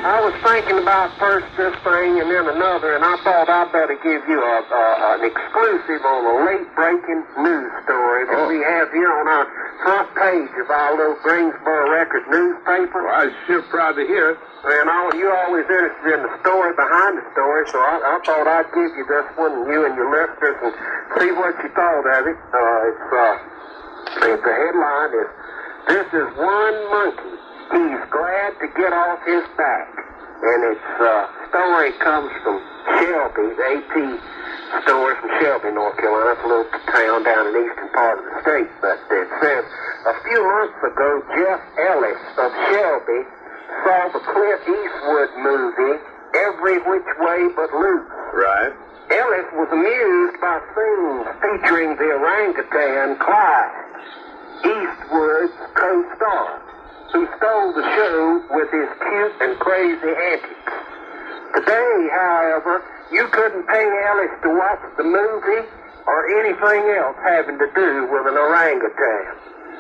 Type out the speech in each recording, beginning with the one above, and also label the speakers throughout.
Speaker 1: I was thinking about first this thing and then another, and I thought I'd better give you an exclusive on a late-breaking news story that we have here on our front page of our little Greensboro Record newspaper.
Speaker 2: Well, I'm sure proud to hear it.
Speaker 1: And you're always interested in the story behind the story, so I thought I'd give you this one, and you and your listeners, and see what you thought of it. The headline is, "This is one monkey. He's glad to get off his back." And its story comes from Shelby, the AP story from Shelby, North Carolina. It's a little town down in the eastern part of the state. But it says, a few months ago, Jeff Ellis of Shelby saw the Clint Eastwood movie, Every Which Way But Loose.
Speaker 2: Right.
Speaker 1: Ellis was amused by scenes featuring the orangutan Clyde, Eastwood's co-star, who stole the show with his cute and crazy antics. Today, however, you couldn't pay Ellis to watch the movie or anything else having to do with an orangutan.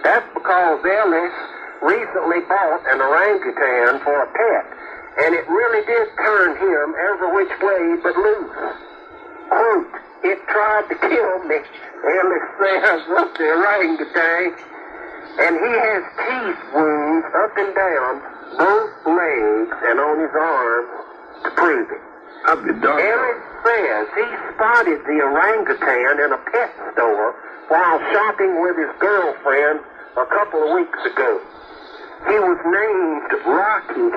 Speaker 1: That's because Ellis recently bought an orangutan for a pet, and it really did turn him every which way but loose. Quote, "It tried to kill me," Ellis says of the orangutan, and he has teeth wounds up and down both legs and on his arms to prove it. Ellis says he spotted the orangutan in a pet store while shopping with his girlfriend a couple of weeks ago. He was named Rocky.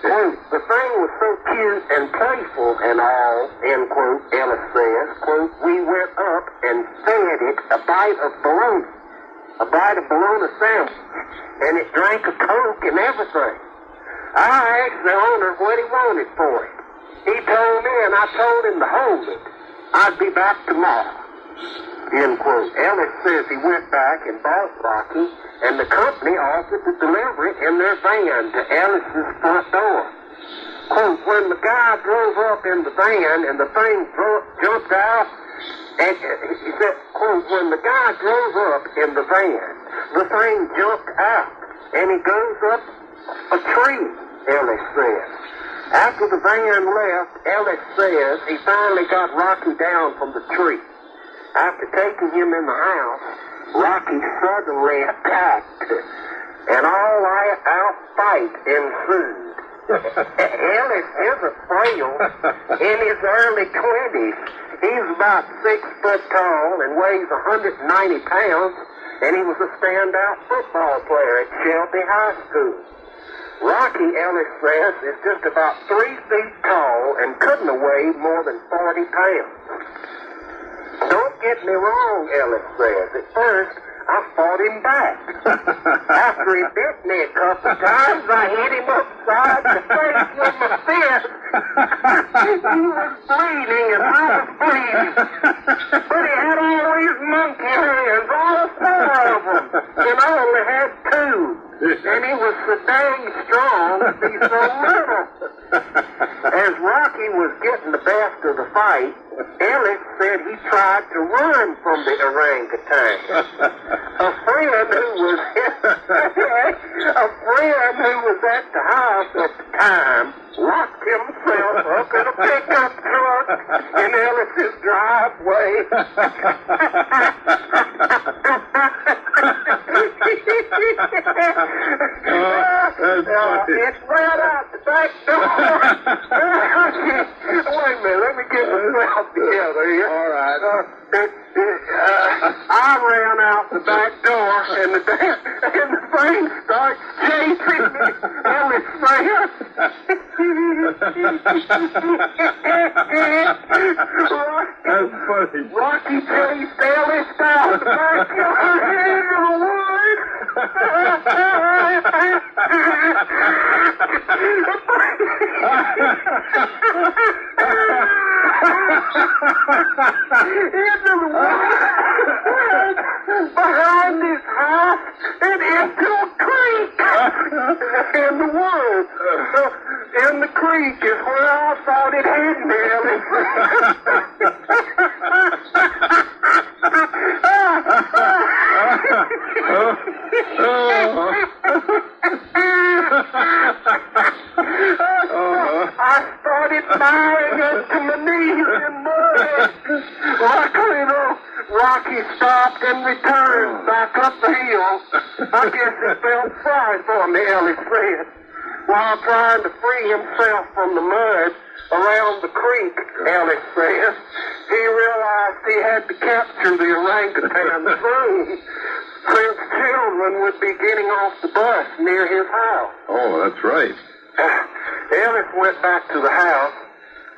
Speaker 1: Quote, "The thing was so cute and playful and all," end quote, Ellis says, quote, "we went up and fed it a bite of bologna sandwich, and it drank a Coke and everything. I asked the owner what he wanted for it. He told me, and I told him to hold it. I'd be back tomorrow," end quote. Ellis says he went back and bought Rocky, and the company offered to deliver it in their van to Ellis's front door. Quote, "When the guy drove up in the van and the thing jumped out," and he said, quote, "when the guy drove up in the van, the thing jumped out, and he goes up a tree," Ellis says. After the van left, Ellis says he finally got Rocky down from the tree. After taking him in the house, Rocky suddenly attacked, and all-out fight ensued. Ellis isn't frail. In his early 20s, he's about 6 foot tall and weighs 190 pounds, and he was a standout football player at Shelby High School. Rocky, Ellis says, is just about 3 feet tall and couldn't have weighed more than 40 pounds. Don't get me wrong, Ellis says. At first, I fought him back. After he bit me a couple times, I hit him upside the face with my fist. He was bleeding and I was bleeding. But he had all these monkey hands, all 4 of them, and I only had 2. And he was so dang strong to be so little. As Rocky was getting the best of the fight, Ellis said he tried to run from the orangutan. A friend who was at the house at the time locked himself up in a pickup truck in Ellis's driveway. It ran out the back door. Wait a minute, let me get myself together here.
Speaker 2: All right.
Speaker 1: I ran out the back door, and the thing starts chasing me. Ellis says.
Speaker 2: That's funny.
Speaker 1: Rocky chased Ellis down the backyard into the woods. Into the woods, behind his house, and into a creek. In the woods. In the creek is where I thought it had me, Ellis. smiling up to my knees in mud. Luckily, though, Rocky stopped and returned back up the hill. I guess he felt sorry for me, Ellis said. While trying to free himself from the mud around the creek, Ellis said, he realized he had to capture the orangutan soon, since children would be getting off the bus near his house.
Speaker 2: Oh, that's right.
Speaker 1: Ellis went back to the house,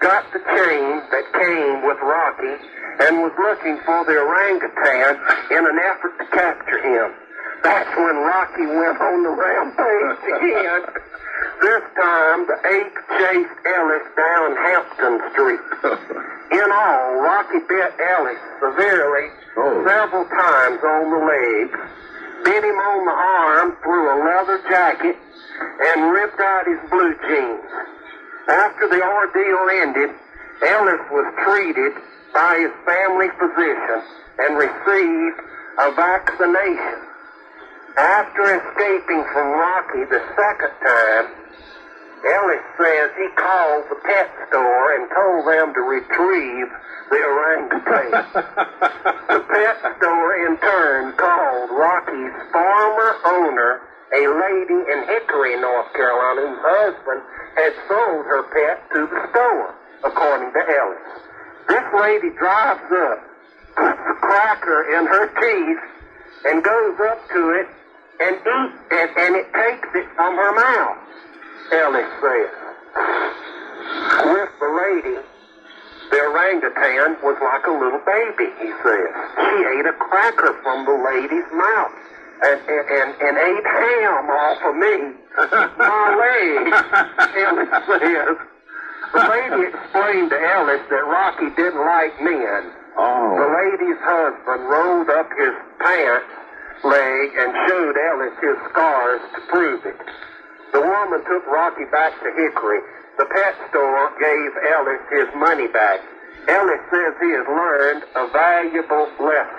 Speaker 1: got the chain that came with Rocky, and was looking for the orangutan in an effort to capture him. That's when Rocky went on the rampage again. This time, the ape chased Ellis down Hampton Street. In all, Rocky bit Ellis severely several times on the legs, bit him on the arm through a leather jacket, and ripped out his blue jeans. After the ordeal ended, Ellis was treated by his family physician and received a vaccination. After escaping from Rocky the second time, Ellis says he called the pet store and told them to retrieve the orangutan. The pet store in turn called Rocky's former owner, a lady in Hickory, North Carolina, whose husband had sold her pet to the store, according to Ellis. This lady drives up, puts a cracker in her teeth, and goes up to it and eats it, and it takes it from her mouth, Ellis says. With the lady, the orangutan was like a little baby, he says. She ate a cracker from the lady's mouth and ate ham off of me, my leg, Ellis says. The lady explained to Ellis that Rocky didn't like men. The lady's husband rolled up his pants leg and showed Ellis his scars to prove it. The woman took Rocky back to Hickory. The pet store gave Ellis his money back. Ellis says he has learned a valuable lesson.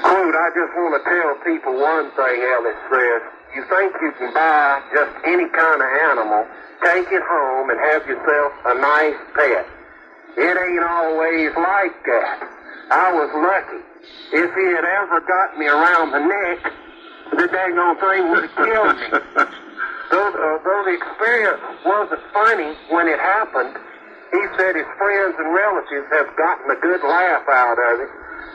Speaker 1: Quote, I just want to tell people one thing, Ellis says. You think you can buy just any kind of animal, take it home, and have yourself a nice pet. It ain't always like that. I was lucky. If he had ever got me around the neck, the daggone thing would have killed me. Though the experience wasn't funny when it happened, he said his friends and relatives have gotten a good laugh out of it.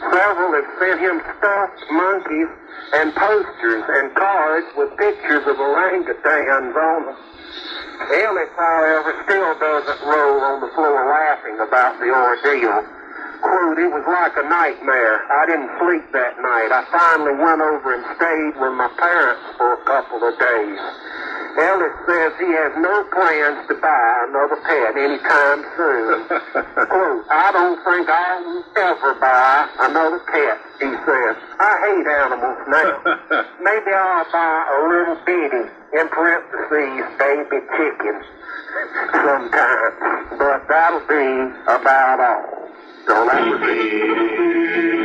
Speaker 1: Several have sent him stuffed monkeys and posters and cards with pictures of orangutans on them. Ellis, however, still doesn't roll on the floor laughing about the ordeal. Quote, it was like a nightmare. I didn't sleep that night. I finally went over and stayed with my parents for a couple of days. Ellis says he has no plans to buy another pet anytime soon. Quote, I don't think I will ever buy another pet, he says. I hate animals now. Maybe I'll buy a little bitty, in parentheses, baby chicken sometime. But that'll be about all. So that was it.